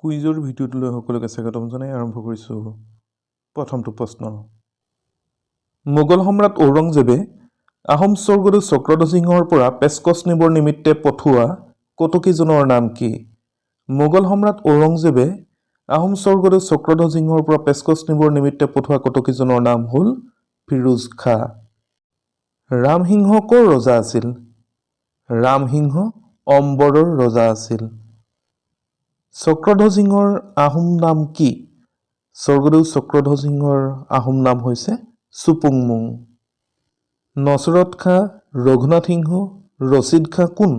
কুইজৰ ভিডিঅ'টোলৈ সকলোকে স্বাগতম জনাই আৰম্ভ কৰিছোঁ প্ৰথমটো প্ৰশ্ন। মোগল সম্ৰাট ঔৰংজেবে আহোম স্বৰ্গদেউ চক্ৰধ্বজ সিংহৰ পৰা পেচকচ নিবৰ নিমিত্তে পঠোৱা কটকীজনৰ নাম কি? মোগল সম্ৰাট ঔৰংজেবে আহোম স্বৰ্গদেউ চক্ৰধ্বজ সিংহৰ পৰা পেচকচ নিবৰ নিমিত্তে পঠোৱা কটকীজনৰ নাম হ'ল ফিৰোজ খাঁ। ৰামসিংহ ক'ৰ ৰজা আছিল? ৰামসিংহ অম্বৰৰ ৰজা আছিল। চক্ৰধ্বজ সিংহৰ আহোম নাম কি? স্বৰ্গদেউ চক্ৰধ্বজ সিংহৰ আহোম নাম হৈছে চুপুংমুং। নচৰত খাঁ, ৰঘুনাথ সিংহ, ৰচিদ খাঁ কোন?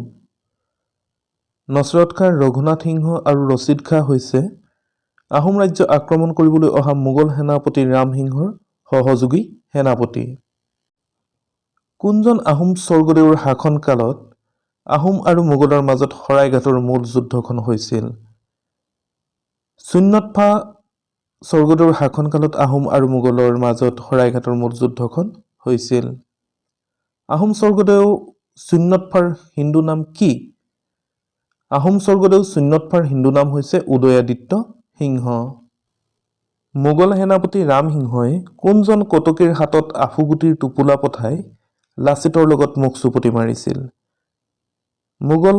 নচৰত খাঁ, ৰঘুনাথ সিংহ আৰু ৰচিদ খাঁ হৈছে আহোম ৰাজ্য আক্ৰমণ কৰিবলৈ অহা মোগল সেনাপতি ৰামসিংহৰ সহযোগী সেনাপতি। কোনজন আহোম স্বৰ্গদেউৰ শাসনকালত আহোম আৰু মোগলৰ মাজত শৰাইঘাটৰ মূল যুদ্ধখন হৈছিল? চুন্যৎফা স্বৰ্গদেউৰ শাসনকালত আহোম আৰু মোগলৰ মাজত শৰাইঘাটৰ মূল যুদ্ধখন হৈছিল। আহোম স্বৰ্গদেউ চুন্যৎফাৰ হিন্দু নাম কি? আহোম স্বৰ্গদেউ চুন্যৎফাৰ হিন্দু নাম হৈছে উদয়াদিত্য সিংহ। মোগল সেনাপতি ৰামসিংহই কোনজন কটকীৰ হাতত আফুগুটিৰ টোপোলা পঠাই লাচিতৰ লগত মুখ চুপতি মাৰিছিল? মোগল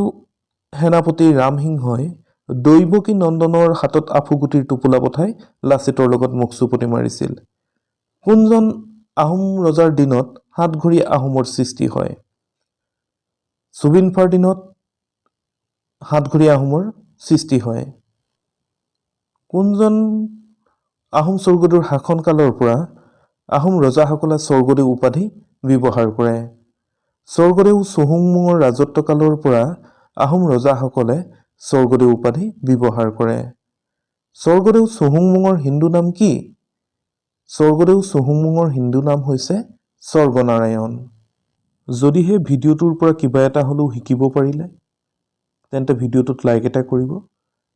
সেনাপতি ৰামসিংহই দৈৱকী নন্দনৰ হাতত আফুগুটিৰ টোপোলা পঠাই লাচিতৰ লগত মুখ চুপতি মাৰিছিল। কোনজন আহোম ৰজাৰ দিনত সাতঘৰীয়া আহোমৰ সৃষ্টি হয়? চুবিনফাৰ দিনত সাতঘৰীয়া আহোমৰ সৃষ্টি হয়। কোনজন আহোম স্বৰ্গদেউৰ শাসনকালৰ পৰা আহোম ৰজাসকলে স্বৰ্গদেউ উপাধি ব্যৱহাৰ কৰে? স্বৰ্গদেউ চহুংমুঙৰ ৰাজত্বকালৰ পৰা আহোম ৰজাসকলে স্বৰ্গদেউ উপাধি ব্যৱহাৰ কৰে। স্বৰ্গদেউ চহুংমুঙৰ হিন্দু নাম কি? স্বৰ্গদেউ চহুংমুঙৰ হিন্দু নাম হৈছে স্বৰ্গনাৰায়ণ। যদিহে ভিডিঅ'টোৰ পৰা কিবা এটা হ'লেও শিকিব পাৰিলে তেন্তে ভিডিঅ'টোত লাইক এটা কৰিব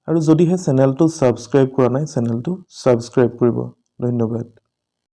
আৰু যদিহে চেনেলটো ছাবস্ক্ৰাইব কৰা নাই চেনেলটো ছাবস্ক্ৰাইব কৰিব। ধন্যবাদ।